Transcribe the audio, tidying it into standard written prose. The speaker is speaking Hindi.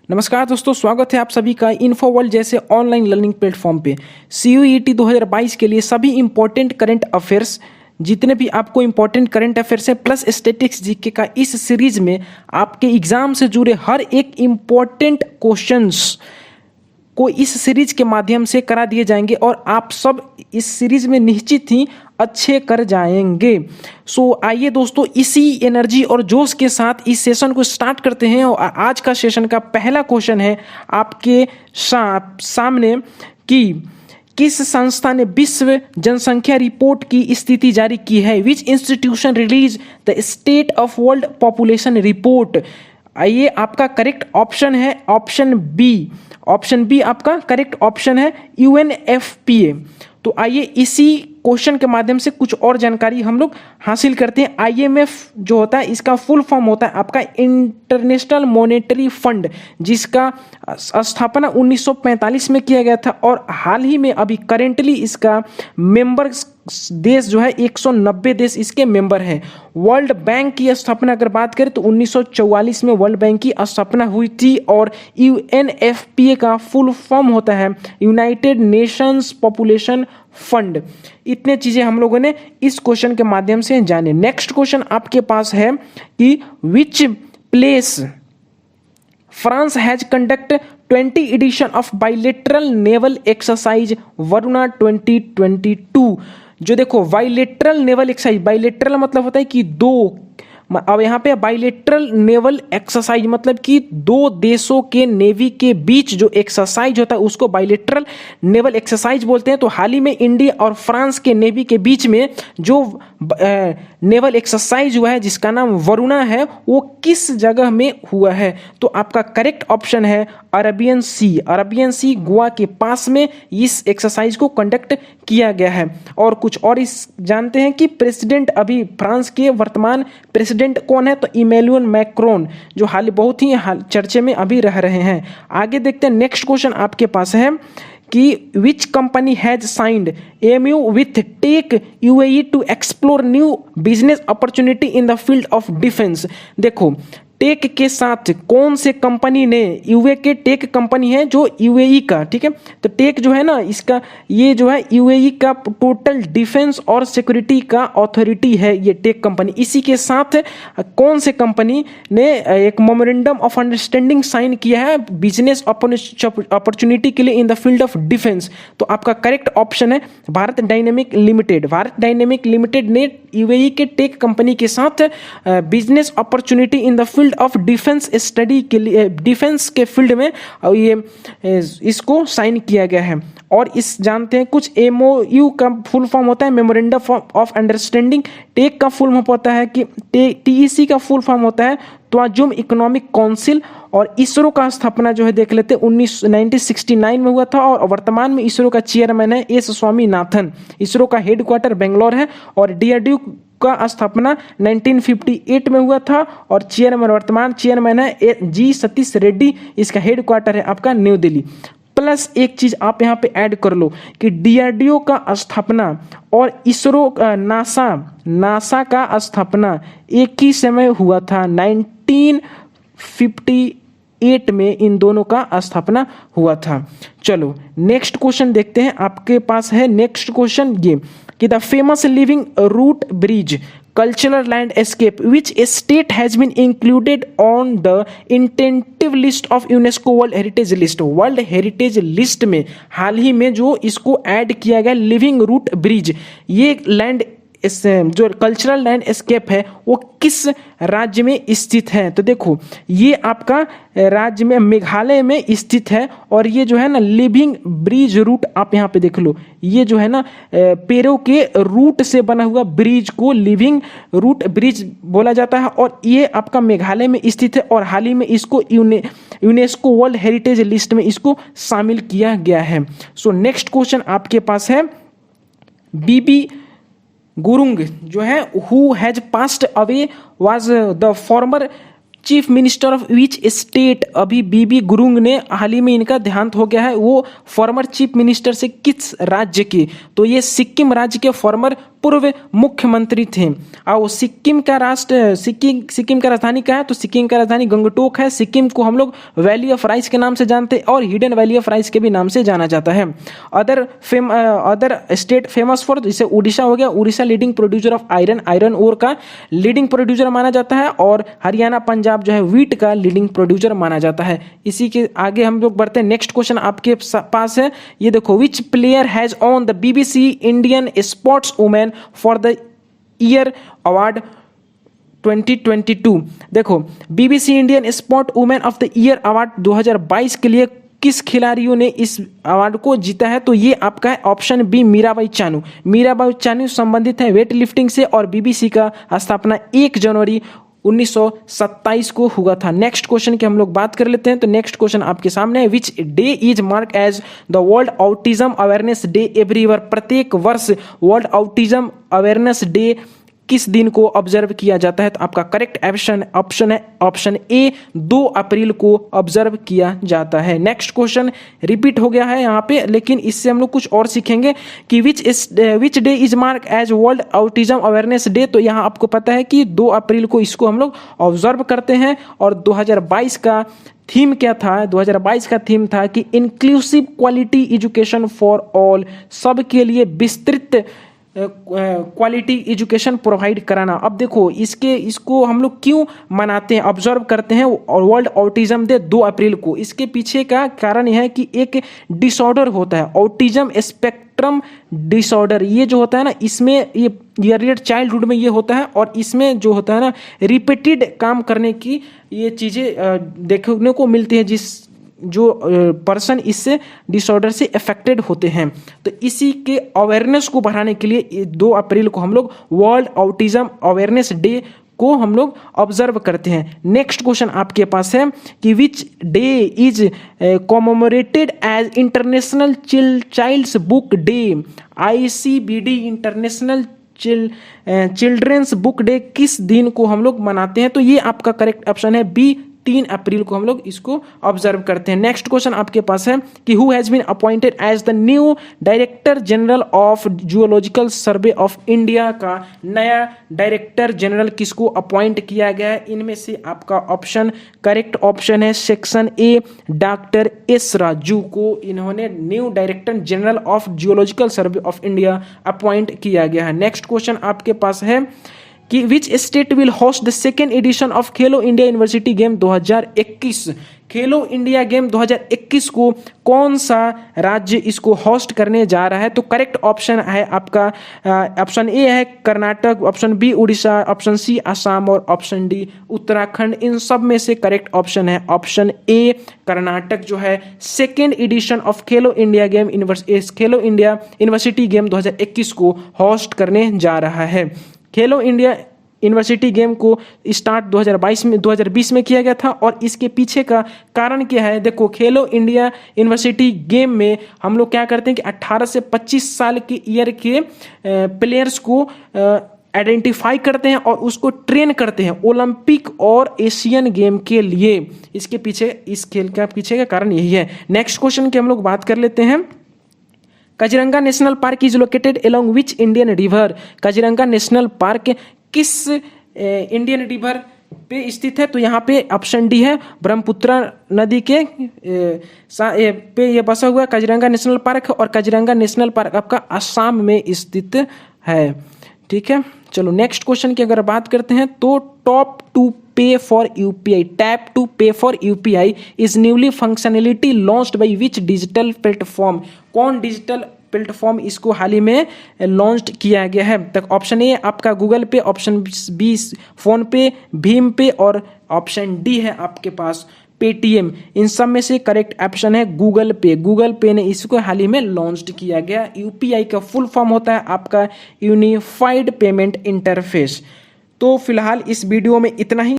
नमस्कार दोस्तों, स्वागत है आप सभी का इन्फो वर्ल्ड जैसे ऑनलाइन लर्निंग प्लेटफॉर्म पे। CUET 2022 के लिए सभी इंपॉर्टेंट करंट अफेयर्स, जितने भी आपको इंपॉर्टेंट करंट अफेयर्स है प्लस स्टैटिस्टिक्स जीके का इस सीरीज में आपके एग्जाम से जुड़े हर एक इंपॉर्टेंट क्वेश्चंस को इस सीरीज के माध्यम से करा दिए जाएंगे और आप सब इस सीरीज में निश्चित ही अच्छे कर जाएंगे। आइए दोस्तों, इसी एनर्जी और जोश के साथ इस सेशन को स्टार्ट करते हैं। और आज का सेशन का पहला क्वेश्चन है आपके सामने कि किस संस्था ने विश्व जनसंख्या रिपोर्ट की स्थिति जारी की है? विच institution release the state of world population report? आइए, आपका करेक्ट ऑप्शन है ऑप्शन बी। ऑप्शन बी आपका करेक्ट ऑप्शन है, UNFPA। तो आइए इसी क्वेश्चन के माध्यम से कुछ और जानकारी हम लोग हासिल करते हैं। IMF जो होता है, इसका फुल फॉर्म होता है आपका इंटरनेशनल मॉनेटरी फंड, जिसका स्थापना 1945 में किया गया था और हाल ही में अभी करेंटली इसका मेंबर देश जो है 190 देश इसके मेंबर हैं। वर्ल्ड बैंक की स्थापना अगर बात करें तो 1944 में वर्ल्ड बैंक की स्थापना हुई थी और UNFPA का फुल फॉर्म होता है यूनाइटेड नेशंस पॉपुलेशन फंड। इतने चीजें हम लोगों ने इस क्वेश्चन के माध्यम से जाने। नेक्स्ट क्वेश्चन आपके पास है कि which place France has conduct 20 edition of bilateral naval exercise Varuna 2022। जो देखो, बाइलेटरल नेवल एक्सरसाइज, बाइलेटरल मतलब होता है कि दो, अब यहाँ पे बाइलेटरल नेवल एक्सरसाइज मतलब कि दो देशों के नेवी के बीच जो एक्सरसाइज होता है उसको बाइलेटरल नेवल एक्सरसाइज बोलते हैं। तो हाल ही में इंडिया और फ्रांस के नेवी के बीच में जो नेवल एक्सरसाइज हुआ है जिसका नाम वरुणा है, वो किस जगह में हुआ है? तो आपका करेक्ट ऑप्शन है अरबियन सी। अरबियन सी गोवा के पास में इस एक्सरसाइज को कंडक्ट किया गया है। और कुछ और इस जानते हैं कि प्रेसिडेंट, अभी फ्रांस के वर्तमान प्रेसिडेंट कौन है? तो इमैनुअल मैक्रोन, जो हाल बहुत ही चर्चे में अभी रह रहे हैं। आगे देखते हैं, नेक्स्ट क्वेश्चन आपके पास है कि which company has signed MOU with tech UAE to explore new business opportunity in the field of defence. देखो, टेक के साथ कौन से कंपनी ने, यूए के टेक कंपनी है जो UAE का, ठीक है, तो टेक जो है ना, इसका ये जो है UAE का टोटल डिफेंस और सिक्योरिटी का अथॉरिटी है ये टेक कंपनी। इसी के साथ कौन से कंपनी ने एक मेमोरेंडम ऑफ अंडरस्टैंडिंग साइन किया है बिजनेस अपॉर्चुनिटी के लिए इन द फील्ड ऑफ डिफेंस? तो आपका करेक्ट ऑप्शन है Bharat dynamic limited. Bharat dynamic limited ने UAE के टेक कंपनी के साथ business opportunity in the field of defence study के लिए, डिफेंस के फील्ड में ये इसको साइन किया गया है। और इस जानते हैं कुछ MOU का फुल फॉर्म होता है मेमोरेंडम ऑफ अंडरस्टैंडिंग। टेक का फुल फॉर्म होता है कि TEC का फुल फॉर्म होता है त्वाजुम इकोनॉमिक काउंसिल। और इसरो का स्थापना जो है देख लेते 1969 में हुआ था और वर्तमान में इसरो का चेयरमैन है S स्वामीनाथन। इसरो का हेडक्वार्टर बेंगलोर है और DRDO का स्थापना 1958 में हुआ था और वर्तमान चेयरमैन है G सतीश रेड्डी। इसका हेडक्वार्टर है आपका न्यू दिल्ली। प्लस एक चीज आप यहाँ पे ऐड कर लो कि DRDO का स्थापना और इसरो का नासा का स्थापना एक ही समय हुआ था, 1958 में इन दोनों का स्थापना हुआ था। चलो नेक्स्ट क्वेश्चन देखते हैं। आपके पास है नेक्स्ट क्वेश्चन ये कि the famous living root bridge cultural landscape which state has been included on the intentive list of UNESCO World Heritage List? World heritage list में हाल ही में जो इसको ऐड किया गया लिविंग रूट ब्रिज, ये लैंड जो कल्चरल लैंडस्केप है वो किस राज्य में स्थित है? तो देखो, ये आपका राज्य में मेघालय में स्थित है। और ये जो है ना लिविंग ब्रिज रूट, आप यहाँ पे देख लो, ये जो है ना पेड़ों के रूट से बना हुआ ब्रिज को लिविंग रूट ब्रिज बोला जाता है और ये आपका मेघालय में स्थित है और हाल ही में इसको यूनेस्को वर्ल्ड हेरिटेज लिस्ट में इसको शामिल किया गया है। सो नेक्स्ट क्वेश्चन आपके पास है BB गुरुंग जो है who has passed away was the former chief minister of which state? अभी BB गुरुंग ने हाल ही में इनका देहांत हो गया है, वो फॉर्मर चीफ मिनिस्टर से किस राज्य के? तो ये सिक्किम राज्य के फॉर्मर पूर्व मुख्यमंत्री थे। और सिक्किम का राजधानी क्या है? तो सिक्किम का राजधानी गंगटोक है। सिक्किम को हम लोग वैली ऑफ राइस के नाम से जानते हैं और हिडन वैली ऑफ राइस के भी नाम से जाना जाता है। अदर स्टेट फेमस फॉर, जैसे उड़ीसा हो गया, Orissa leading producer of iron ore का लीडिंग प्रोड्यूसर माना जाता है। और हरियाणा पंजाब जो है व्हीट का लीडिंग प्रोड्यूसर माना जाता है। इसी के आगे हम लोग बढ़ते हैं। नेक्स्ट क्वेश्चन आपके पास है, ये देखो, विच player has on the BBC Indian sports women for the year award 2022। देखो, BBC Indian sport women of the year award 2022 के लिए किस खिलाड़ियों ने इस अवार्ड को जीता है? तो ये आपका है ऑप्शन बी, मीराबाई चानू। मीराबाई चानू संबंधित है वेट लिफ्टिंग से और BBC का स्थापना 1 जनवरी 1927 को हुआ था। नेक्स्ट क्वेश्चन की हम लोग बात कर लेते हैं। तो नेक्स्ट क्वेश्चन आपके सामने है, which day is mark as the world autism awareness day every year. प्रत्येक वर्ष वर्ल्ड ऑटिज्म अवेयरनेस डे किस दिन को ऑब्जर्व किया जाता है? तो आपका करेक्ट ऑप्शन है ऑप्शन ए, 2 अप्रैल को ऑब्जर्व किया जाता है। नेक्स्ट क्वेश्चन रिपीट हो गया है यहाँ पे, लेकिन इससे हम लोग कुछ और सीखेंगे कि which day is mark as world autism awareness day. तो यहाँ आपको पता है कि 2 अप्रैल को इसको हम लोग ऑब्जर्व करते हैं। और 2022 का थीम क्या था? 2022 का थीम था कि inclusive quality education for all, सबके लिए विस्तृत क्वालिटी एजुकेशन प्रोवाइड कराना। अब देखो, इसको हम लोग क्यों मनाते हैं, ऑब्जर्व करते हैं और वर्ल्ड ऑटिज्म डे 2 अप्रैल को? इसके पीछे का कारण यह है कि एक डिसऑर्डर होता है, ऑटिज्म स्पेक्ट्रम डिसऑर्डर। ये जो होता है ना, इसमें ये अर्ली चाइल्डहुड में ये होता है और इसमें जो होता है ना, रिपीटेड काम करने की ये चीज़ें देखने को मिलती है, जो पर्सन इससे डिसऑर्डर से अफेक्टेड होते हैं। तो इसी के अवेयरनेस को बढ़ाने के लिए 2 अप्रैल को हम लोग वर्ल्ड ऑटिज्म अवेयरनेस डे को हम लोग ऑब्जर्व करते हैं। नेक्स्ट क्वेश्चन आपके पास है कि which day is commemorated as international child's book day. ICBD international children's book day किस दिन को हम लोग मनाते हैं? तो ये आपका करेक्ट ऑप्शन है बी, 3 अप्रैल को हम लोग इसको ऑब्जर्व करते हैं। नेक्स्ट क्वेश्चन आपके पास है कि who has been appointed as the new director general of geological survey of India. का नया डायरेक्टर जनरल किसको अपॉइंट किया गया है? इनमें से आपका ऑप्शन करेक्ट ऑप्शन है section A, doctor S Raju को इन्होंने new director general of geological survey of India appoint किया गया है। नेक्स्ट क्वेश्चन आपके पास है कि which state will host the second edition of Khelo India university game 2021। Khelo India game 2021 को कौन सा राज्य इसको होस्ट करने जा रहा है? तो करेक्ट ऑप्शन है आपका ऑप्शन ए है Karnataka, option B Orissa, option C Assam और ऑप्शन डी उत्तराखंड। इन सब में से करेक्ट ऑप्शन है ऑप्शन ए, कर्नाटक जो है second edition of Khelo India university game 2021 को होस्ट करने जा रहा है। खेलो इंडिया यूनिवर्सिटी गेम को स्टार्ट 2020 में किया गया था और इसके पीछे का कारण क्या है? देखो, खेलो इंडिया यूनिवर्सिटी गेम में हम लोग क्या करते हैं कि 18 से 25 साल के ईयर के प्लेयर्स को आइडेंटिफाई करते हैं और उसको ट्रेन करते हैं ओलंपिक और एशियन गेम के लिए। इसके पीछे, इस खेल का पीछे का कारण यही है। नेक्स्ट क्वेश्चन की हम लोग बात कर लेते हैं। Kaziranga national park is located along which Indian river. Kaziranga national park किस इंडियन रिवर पे स्थित है? तो यहाँ पे ऑप्शन डी है, ब्रह्मपुत्र नदी के पे ये बसा हुआ काजीरंगा नेशनल पार्क है और काजीरंगा नेशनल पार्क आपका असम में स्थित है। ठीक है, चलो नेक्स्ट क्वेश्चन की अगर बात करते हैं तो टॉप टू पे फॉर यूपीआई, टैप टू पे for UPI is newly functionality launched by which digital platform. कौन डिजिटल प्लेटफॉर्म इसको हाल ही में लॉन्च किया गया है? तक ऑप्शन ए आपका गूगल पे, ऑप्शन बी फोन पे, भीम पे और ऑप्शन डी है आपके पास पेटीएम। इन सब में से करेक्ट ऑप्शन है गूगल पे। गूगल पे ने इसको हाल ही में लॉन्च किया गया। यूपीआई का फुल फॉर्म होता है आपका यूनिफाइड पेमेंट इंटरफेस। तो फिलहाल इस वीडियो में इतना ही।